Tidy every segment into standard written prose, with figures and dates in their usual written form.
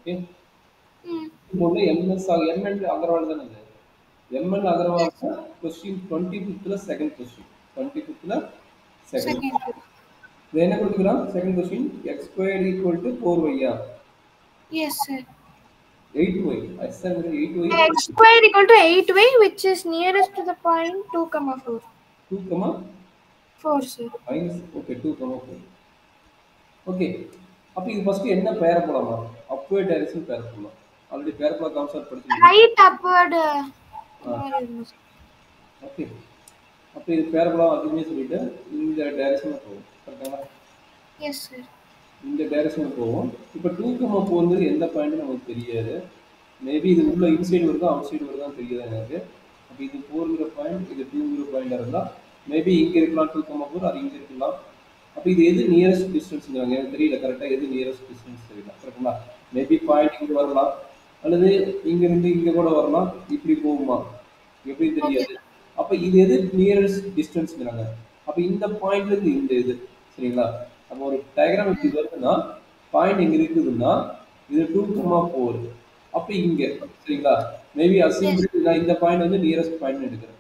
Okay. ம். போல MS MN Agarwal தானே இது. M N Agarwal Yes. தான் question 25th second question 25th second. Second. இது என்ன கொடுத்துக்கிறான் second question X square equal to 4y. Yes, sir. 8y. I said 8y. X square equal to 8y, which is nearest to the point 2, 4. 2 comma 4, sir. minus okay 2 comma 4. Okay. அப்ப இது first என்ன பெயர போலாமா? Upward direction பெயர போலாம். Already பெயர போல concept படிச்சிருக்கீங்க. Right upward. ஓகே. அப்ப இது பெயர போலாம் அதுமே சொல்லிட்டு இந்த டைரக்ஷன்ல போகும். கரெக்ட்டா? Yes, sir. இந்த டைரக்ஷன்ல போகும். இப்போ 2, 4 எந்த பாயிண்ட் நமக்கு தெரியாது. மேபி இது உள்ள இன்சைட் வருதா அவுட் சைடு வருதா தெரியாது எனக்கு. அப்ப இது 4ங்கிற பாயிண்ட் இது 2ங்கிற பாயிண்டா இருந்தா மேபி இங்க இருக்கலாம் 2, 4 அது இங்க இருக்கலாம். அப்ப இது எது நியரஸ்ட் டிஸ்டன்ஸ்ங்கறாங்க எனக்கு தெரியல கரெக்ட்டா எது நியரஸ்ட் டிஸ்டன்ஸ் தெரியல. கரெக்ட்டா? மேபி பாயிண்ட் இங்க வரலாம் அல்லது இங்க இருந்து இங்க கூட வரலாம். இப்படி போகுமா? எப்படி தெரியாது. அப்ப இது எது நியரஸ்ட் டிஸ்டன்ஸ்ங்கறாங்க. அப்ப இந்த பாயிண்ட்ல இருந்து இந்த இது சரிங்களா? அப்ப ஒரு டயகிராம் இப்படி வருதுன்னா பாயிண்ட் இங்க இருக்குதுன்னா இது 2, 4 அப்ப இங்க சரிங்களா? மேபி அசிம்பிள் நான் இந்த பாயிண்ட் வந்து நியரஸ்ட் பாயிண்ட் எடுக்கிறேன்.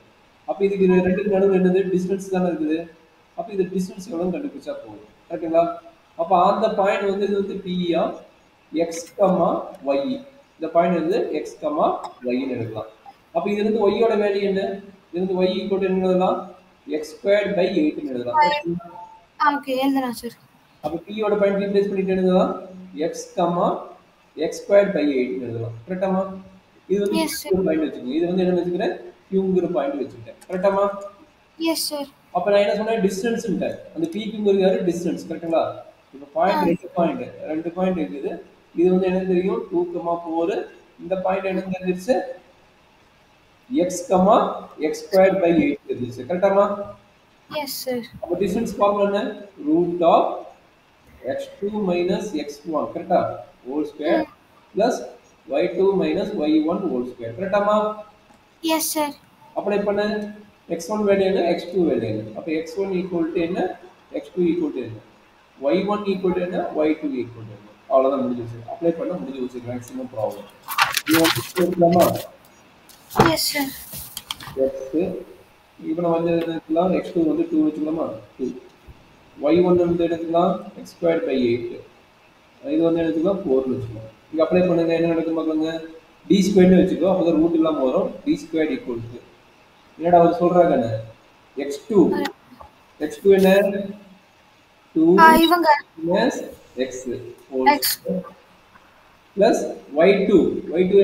அப்ப இதுக்கு ரெண்டுக்கு நடுவுல என்னது டிஸ்டன்ஸ் தான இருக்குது. அப்ப இது டிஸ்டன்ஸ் எவ்வளவு கண்டுபிடிச்சா போதும். கரெக்ட்டுங்களா? அப்ப அந்த பாயிண்ட் வந்து இது வந்து P ஆஃப் x, y. இந்த பாயிண்ட் வந்து x, y ன்னு எடுக்கலாம். அப்ப இதுல இருந்து y ஓட வேல்யூ என்ன? இதுல இருந்து y ஈக்குவல் என்ன எழுதலாம்? x squared by 8 ன்னு எழுதலாம். Okay, எழுதலாம் சார். அப்ப p ஓட பாயிண்ட் ரீப்ளேஸ் பண்ணிட்டு எழுதலாம் x, x squared by 8 ன்னு எழுதலாம். கரெக்ட்டாமா? இது வந்து ஒரு பாயிண்ட் வெச்சுக்கோங்க. இது வந்து என்ன வெச்சுக்கிறேன்? qங்கிற பாயிண்ட் வெச்சுட்டேன். கரெக்ட்டாமா? Yes, sir. அப்ப நான் என்ன சொன்னேன் டிஸ்டன்ஸ்ன்ட்டேன். அந்த p ங்கிறது யாரு டிஸ்டன்ஸ் கரெக்ட்டுங்களா? இப்ப பாயிண்ட் ரெண்டு பாயிண்ட் இருக்குது. இது வந்து என்ன தெரியும் 2, 4 இந்த பாயிண்ட் என்ன தெரிஞ்சிருச்சு x, x squared by 8 தெரிஞ்சிருச்சு. கரெக்ட்டாமா? Yes, sir. அப்ப டிஸ்டன்ஸ் ஃபார்முலா என்ன? root of x2 minus x1 கரெக்ட்டா? whole square plus y2 minus y1 whole square கரெக்ட்டாமா? Yes, sir. Apply பண்ணு x1 வேல்யூ என்ன x2 வேல்யூ என்ன அப்ப x1 equal to என்ன x2 equal to என்ன y1 equal to என்ன y2 equal to என்ன அவ்வளவுதான் முடிஞ்சிருச்சு அப்ளை பண்ண முடிஞ்சிருச்சு மேக்ஸिमम ப்ராப்ளம் இது வந்து சொல்லலாமா Yes, sir. x இப்போ நம்ம வந்து எடுத்துக்கலாம் x2 வந்து 2 வெச்சுக்கலாமா 2 y1 வந்து எடுத்துக்கலாம் x squared by 8 இது வந்து எடுத்துக்கலாம் 4 வெச்சுக்கலாம் இங்க அப்ளை பண்ணுங்க என்ன நடக்கும் பாருங்க d squared னு வெச்சுக்கோ அப்பதான் ரூட் இல்லாம வரும் d squared equal to என்னடா அவர் சொல்றாங்க x2 என்ன 2 இவங்க minus x plus y2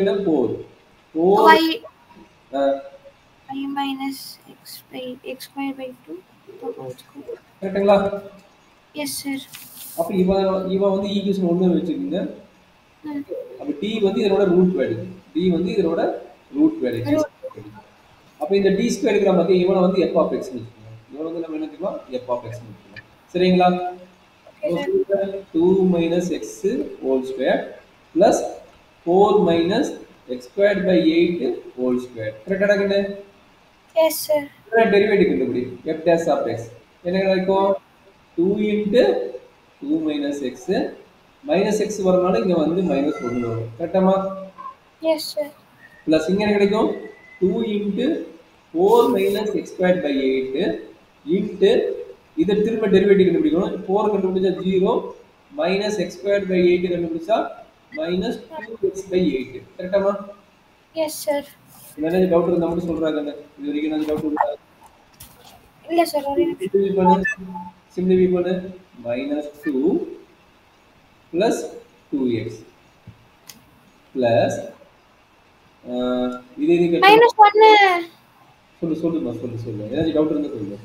என்ன 4 y minus x square by 2 கரெக்ட்டுங்களா Yes, sir. அப்ப இவன் வந்து ஈக்குவேஷன் 1 வெச்சுக்கிங்க அப்ப d வந்து இதோட ரூட் வேல்யூ d வந்து இதோட ரூட் வேல்யூ அப்ப இந்த d ஸ்கொயர் இருக்கிற மாதிரி இவனை வந்து f of x னு வெச்சுக்கலாம் இவனை வந்து நம்ம என்ன சொல்றோம் f of x னு வெச்சுக்கலாம் சரிங்களா 2 minus x whole square plus 4 minus x squared by 8 whole square கரெக்ட்டா கண்ணே Yes, sir. டெரிவேட்டிவ் கண்டுபிடி f dash of x என்ன கிடைக்கும் 2 into 2 minus x minus x வரனால இங்க வந்து minus 1 வரும் கரெக்ட்டாமா Yes, sir. plus இங்க என்ன கிடைக்கும் 2 into 4 minus x squared by 8 into இத திரும்ப டெரிவேட்டிவ் கண்டுபிடிக்கணும் 4 கண்டுபிடிச்சா 0 minus x squared by 8 கண்டுபிடிச்சா minus 2x by 8 கரெக்ட்டாமா Yes, sir. என்ன டவுட் இருந்தா மட்டும் சொல்றாங்க இது வரைக்கும் என்ன டவுட் இருக்கா இல்ல சார் ஒரே சிம்பிளிஃபை பண்ணு minus 2 plus 2x plus இது -1 சொல்லு ஏதாவது டவுட் இருந்தா சொல்லு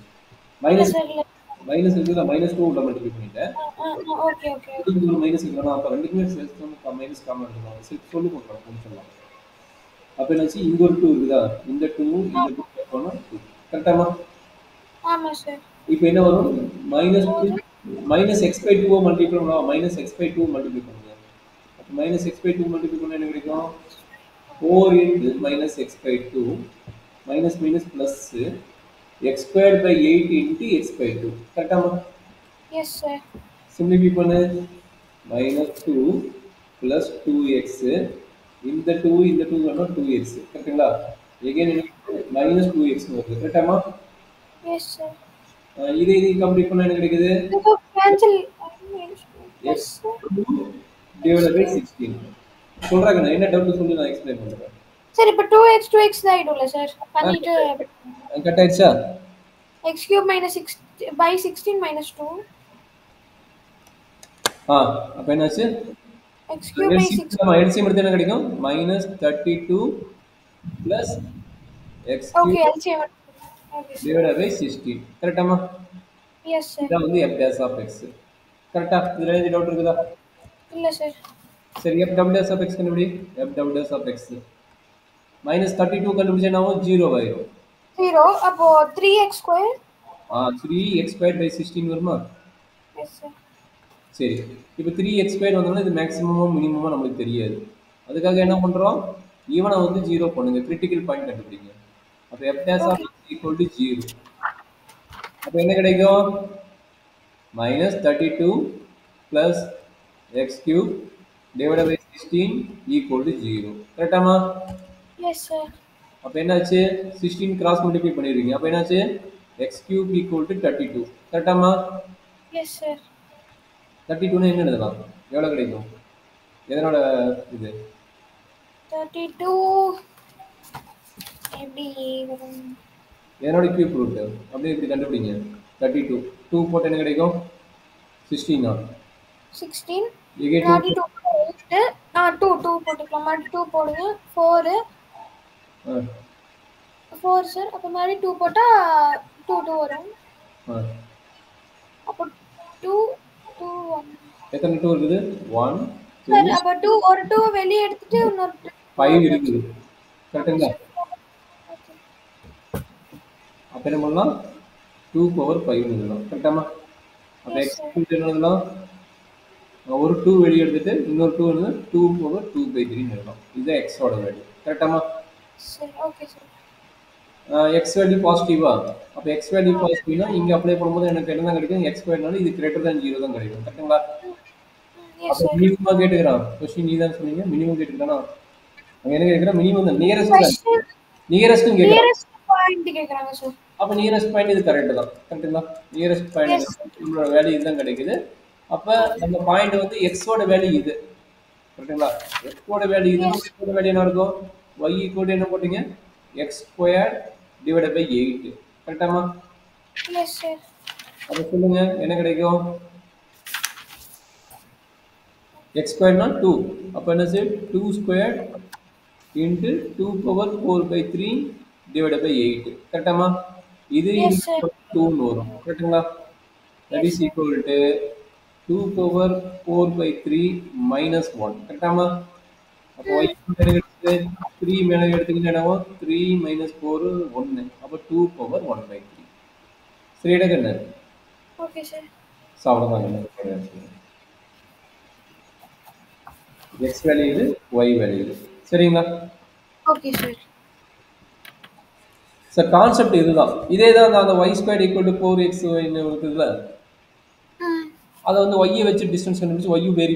மைனஸ் இருக்குதா -2 உள்ள மல்டிப்ளை பண்ணிட்டேன் ஓகே இதுக்கு ஒரு மைனஸ் இருக்கணும் அப்ப ரெண்டுக்குமே சேர்த்து மைனஸ் காமன் எடுக்கணும் சரி சொல்லு போறோம் சொல்லலாம் அப்ப என்னாச்சு இங்க ஒரு 2 இருக்குதா இந்த 2 இந்த 2 பண்ணனும் கரெக்ட்டாமா ஆமா சார் இப்போ என்ன வரும் -2 -x/2 மல்டிப்ளை பண்ணா -x/2 மல்டிப்ளை பண்ணுங்க அப்ப -x/2 மல்டிப்ளை பண்ணா என்ன கிடைக்கும் 4 into -x/2 minus plus x squared by 8 into x/2 கரெக்ட்டாமா Yes, sir. Simplify பண்ணு -2 plus 2x இந்த 2 இந்த 2 வேணா 2x கரெக்ட்டுங்களா again minus 2x வருது கரெக்டாமா எஸ் சார் இது கம்ப்ளீட் பண்ணா என்ன கிடைக்குது இப்போ cancel x yes sir 2 divided by 16 சொல்றாங்க என்ன டவுட் சொல்லி நான் எக்ஸ்பிளைன் பண்றேன் சார் இப்போ 2x 2x தான் ஆயிடும்ல சார் பண்ணிட்டு கட் ஆயிடுச்சா x cube minus 6 by 16 minus 2 அப்ப என்னாச்சு x cube by 6 நம்ம LCM எடுத்தா என்ன கிடைக்கும் -32 plus x okay cube LCM okay divided by 16 கரெக்டாமா எஸ் சார் இதான் வந்து f dash of x கரெக்டா இதுல ஏதாவது டவுட் இருக்குதா இல்ல சார் சரி f double dash of x கண்டுபிடி f double dash of x -32 கண்டுபிடிச்சா என்ன ஆகும் 0 ஆயிடும் 0 அப்போ 3x square 3x squared by 16 வருமா எஸ் சார் சரி இப்போ 3x squared வந்தோம்னா இது மேக்ஸிமமோ மினிமமோ நமக்கு தெரியாது அதுக்காக என்ன பண்றோம் ஈவனை வந்து 0 பண்ணுங்க கிரிட்டிக்கல் பாயிண்ட் கண்டுபிடிங்க அப்ப f dash of x equal to 0 அப்ப என்ன கிடைக்கும் -32 plus x cube divided by 16 equal to 0 கரெக்டாமா yes sir அப்ப என்னாச்சு 16 கிராஸ் மல்டிப்ளை பண்ணிடுவீங்க அப்ப என்னாச்சு x cube equal to 32 கரெக்டாமா எஸ் சார் 32 னா என்ன எழுதலாம் எவ்வளவு கிடைக்கும் எதனோட இது 32 எப்படி வரும் எதனோட கியூப் ரூட் அப்படியே இப்படி கண்டுபிடிங்க 32 2 போட்டு என்ன கிடைக்கும் 16 ஆ 16 இங்கே 32 8 2 2 போட்டுக்கலாம் மாதிரி 2 போடுங்க 4 4 சார் அப்ப மாதிரி 2 போட்டா 2 2 வரும் அப்போ 2 2 1 எத்தனை 2 இருக்குது 1 சார் அப்ப 2 ஒரு 2 வெளிய எடுத்துட்டு இன்னொரு 5 இருக்குது கரெக்ட்டுங்களா அப்ப என்ன பண்ணலாம் 2 பவர் 5 எழுதலாம் கரெக்டாமா அப்ப x என்ன எழுதலாம் ஒரு 2 வெளிய எடுத்துட்டு இன்னொரு 2 வந்து 2 பவர் 2/3 எழுதலாம் இது x ஓட வேல்யூ கரெக்டாமா சரி ஓகே சார் x வேல்யூ பாசிட்டிவா அப்ப x வேல்யூ பாசிட்டிவ்னா இங்க அப்ளை பண்ணும்போது எனக்கு என்ன கிடைக்கும் x ஸ்கொயர்னால இது கிரேட்டர் than 0 தான் கிடைக்கும் கரெக்ட்டுங்களா எஸ் அப்ப மினிமமா கேட்டுக்கறான் क्वेश्चन நீ தான் சொன்னீங்க மினிமம் கேட்டுக்கறானா அங்க என்ன கேக்குறா மினிமம் தான் நியரஸ்ட் கேக்குறா நியரஸ்ட் பாயிண்ட் கேக்குறாங்க சார் அப்ப நியரஸ்ட் பாயிண்ட் இது கரெக்ட் தான் கரெக்ட்டுங்களா நியரஸ்ட் பாயிண்ட் நம்மளோட வேல்யூ இதுதான் கிடைக்குது அப்ப நம்ம பாயிண்ட் வந்து x ஓட வேல்யூ இது கரெக்ட்டுங்களா x ஓட வேல்யூ இது x ஓட வேல்யூ என்ன இருக்கும் y ஈக்குவல் என்ன போடுங்க x ஸ்கொயர் divided by 8 கரெக்ட்டாமா எஸ் சார் அப்ப சொல்லுங்க என்ன கிடைக்கும் x ஸ்கொயர்னா 2 அப்ப என்ன சார் 2 square into 2 power 4/3 divided by 8 கரெக்ட்டாமா இது 2 ன்னு வரும் கரெக்ட்டுங்களா that is equal to 2 power 4/3 minus 1 கரெக்ட்டாமா அப்ப y என்ன கிடைக்குது 3 மேல எடுத்துக்கிட்டா என்னவோ 3 minus 4 1 அப்ப 2 power 1/3 சரிடா கண்ணு ஓகே சார் சாவளதான் x வேல்யூ இது y வேல்யூ இது சரிங்களா ஓகே சார் சார் கான்செப்ட் இதுதான் இதே தான் அந்த y square equal to 4x ன்னு இருக்குதுல அதை வந்து y வச்சு டிஸ்டன்ஸ் கண்டுபிடிச்சு y வேரி